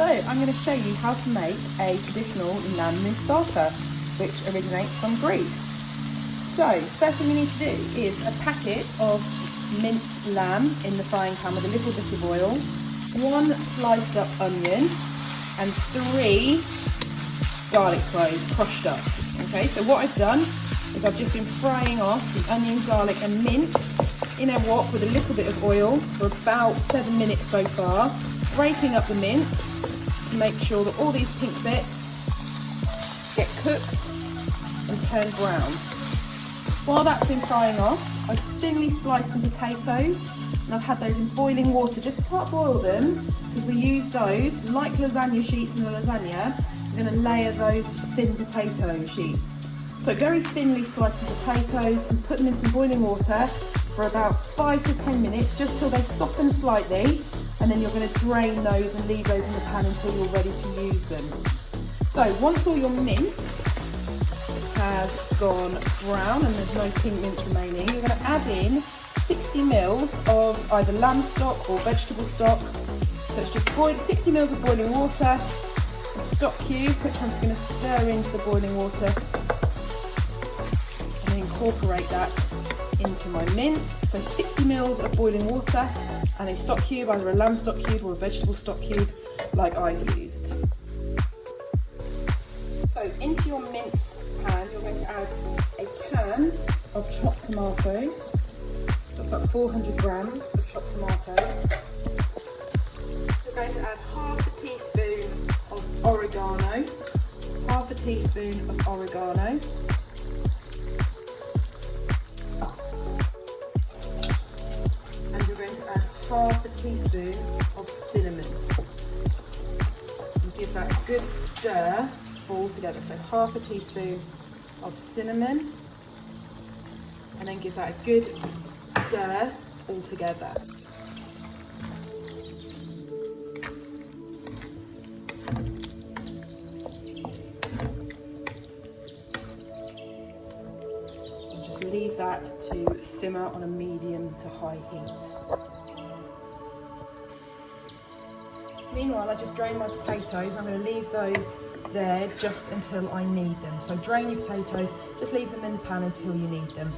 So I'm going to show you how to make a traditional lamb moussaka, which originates from Greece. So first thing you need to do is a packet of minced lamb in the frying pan with a little bit of oil, 1 sliced up onion and 3 garlic cloves crushed up. Okay, so what I've done is I've just been frying off the onion, garlic and mince in a wok with a little bit of oil for about 7 minutes so far, breaking up the mince to make sure that all these pink bits get cooked and turn brown. While that's been frying off, I've thinly sliced some potatoes and I've had those in boiling water, just parboil them because we use those, like lasagna sheets in a lasagna, we're going to layer those thin potato sheets. So very thinly slice the potatoes and put them in some boiling water for about 5 to 10 minutes, just till they soften slightly, and then you're going to drain those and leave those in the pan until you're ready to use them. So once all your mince has gone brown and there's no pink mince remaining, you're going to add in 60 mils of either lamb stock or vegetable stock. So it's just 60 mils of boiling water, a stock cube, which I'm just going to stir into the boiling water and incorporate that into my mince. So 60 mils of boiling water and a stock cube, either a lamb stock cube or a vegetable stock cube like I've used. So into your mince pan, you're going to add a can of chopped tomatoes. So it's about 400 grams of chopped tomatoes. You're going to add half a teaspoon of oregano, half a teaspoon of oregano. And you're going to add half a teaspoon of cinnamon. And give that a good stir all together. So half a teaspoon of cinnamon, and then give that a good stir all together. And just leave that to simmer on a medium to high heat. Meanwhile, I just drained my potatoes. I'm going to leave those there just until I need them. So drain your potatoes, just leave them in the pan until you need them.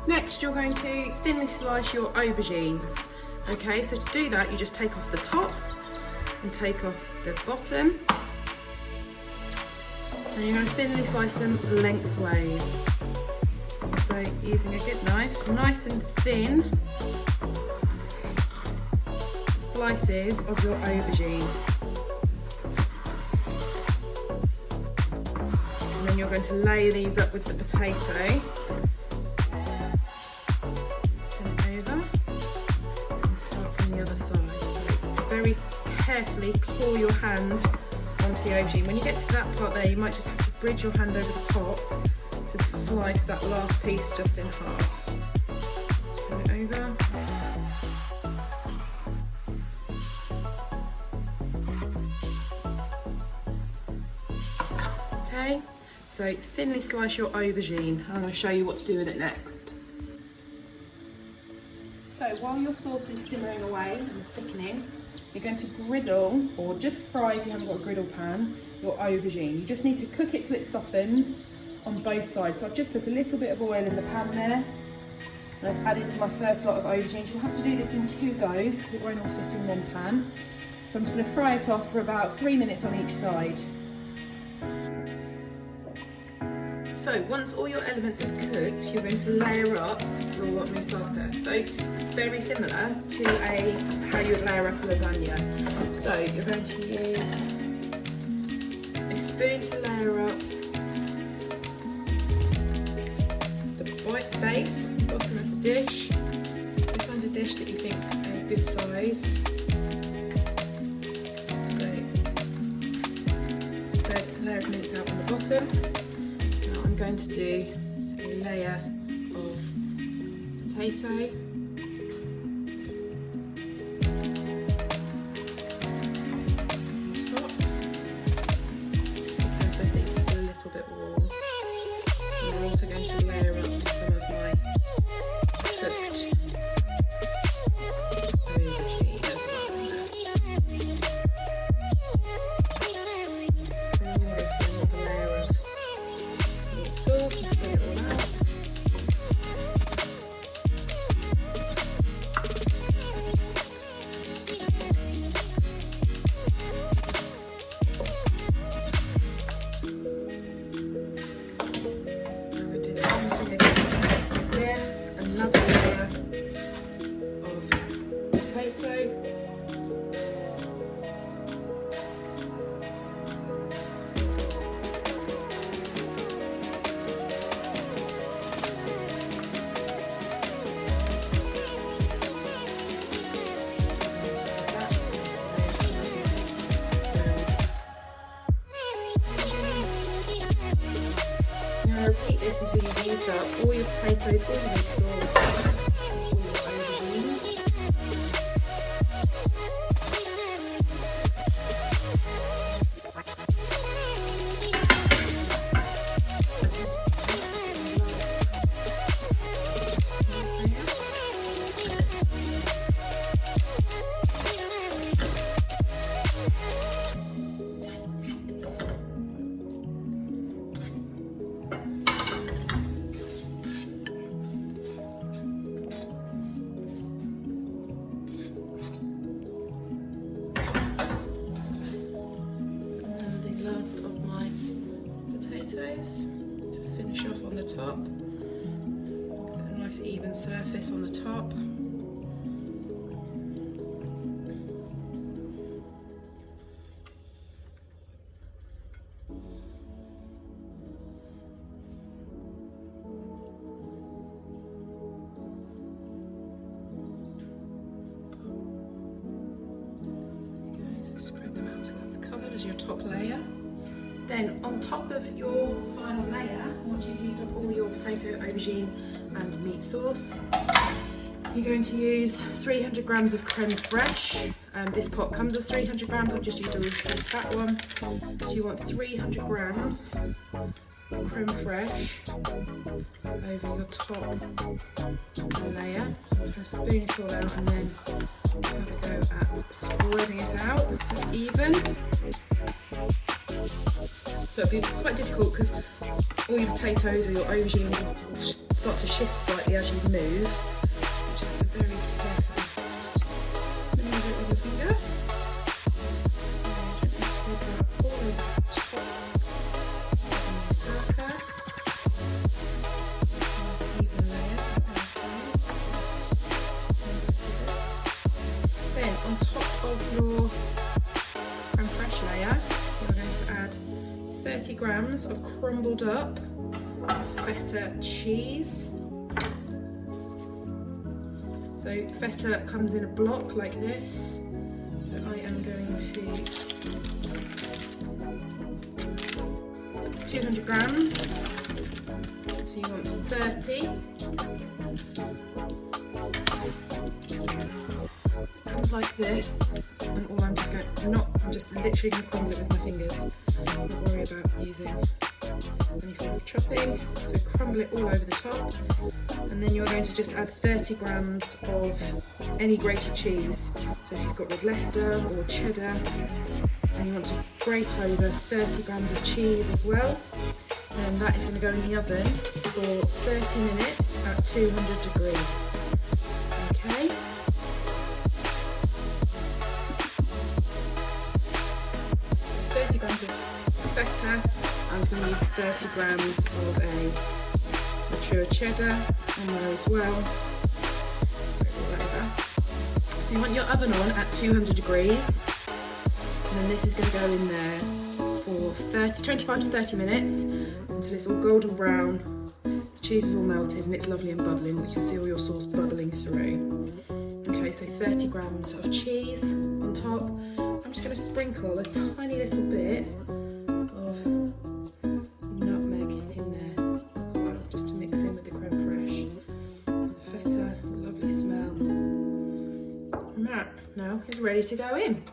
Next, you're going to thinly slice your aubergines. Okay, so to do that, you just take off the top and take off the bottom. And you're going to thinly slice them lengthways. So using a good knife, nice and thin slices of your aubergine. And then you're going to lay these up with the potato. Turn it over and start from the other side. So very carefully claw your hand onto the aubergine. When you get to that part there, you might just have to bridge your hand over the top to slice that last piece just in half. Turn it over. Okay, so thinly slice your aubergine. I'm going to show you what to do with it next. So while your sauce is simmering away and thickening, you're going to griddle, or just fry if you haven't got a griddle pan, your aubergine. You just need to cook it till it softens on both sides. So I've just put a little bit of oil in the pan there, and I've added my first lot of aubergine. You'll have to do this in 2 goes because it won't all fit in one pan. So I'm just going to fry it off for about 3 minutes on each side. So once all your elements have cooked, you're going to layer up your moussaka. So it's very similar to how you would layer up a lasagna. So you're going to use a spoon to layer up the base, the bottom of the dish. So find a dish that you think's a good size. So spread a layer of mince out on the bottom. I'm going to do a layer of potato, top. I think it's still a little bit warm. And I'm also going to layer up some of my cooked layer of potato. Repeat this until you've used up all your potatoes, all your meat sauce, all your aubergines. Of my potatoes to finish off on the top. Get a nice even surface on the top. So spread them out so that's covered as your top layer. Then on top of your final layer, once you've used up all your potato, aubergine and meat sauce, you're going to use 300 grams of creme fraiche. This pot comes as 300 grams, I've just used a reduced fat one. So you want 300 grams of creme fraiche over your top layer. So I'm going to spoon it all out and then have a go at spreading it out so it's even. So it'll be quite difficult because all your potatoes or your aubergine will start to shift slightly as you move. You just have to very carefully just move it with your finger. And gently spread that all over the top of the moussaka. Nice even layer. Then on top of your creme fraiche layer, you're going to add 30 grams of crumbled up feta cheese. So feta comes in a block like this. So I am going to put 200 grams. So you want 30. Comes like this, and all I'm just going, I'm just literally going to crumble it with my fingers. Don't worry about using any form of chopping. So crumble it all over the top, and then you're going to just add 30 grams of any grated cheese. So if you've got red Leicester or cheddar, and you want to grate over 30 grams of cheese as well, then that is going to go in the oven for 30 minutes at 200 degrees. Okay. Feta. I'm just going to use 30 grams of a mature cheddar on there as well. So you want your oven on at 200 degrees, and then this is going to go in there for 25 to 30 minutes until it's all golden brown, the cheese is all melted and it's lovely and bubbling. You can see all your sauce bubbling through. Okay, so 30 grams of cheese on top. I'm just going to sprinkle a tiny little bit of nutmeg in there as well, just to mix in with the creme fraiche and the feta, lovely smell. And that now is ready to go in.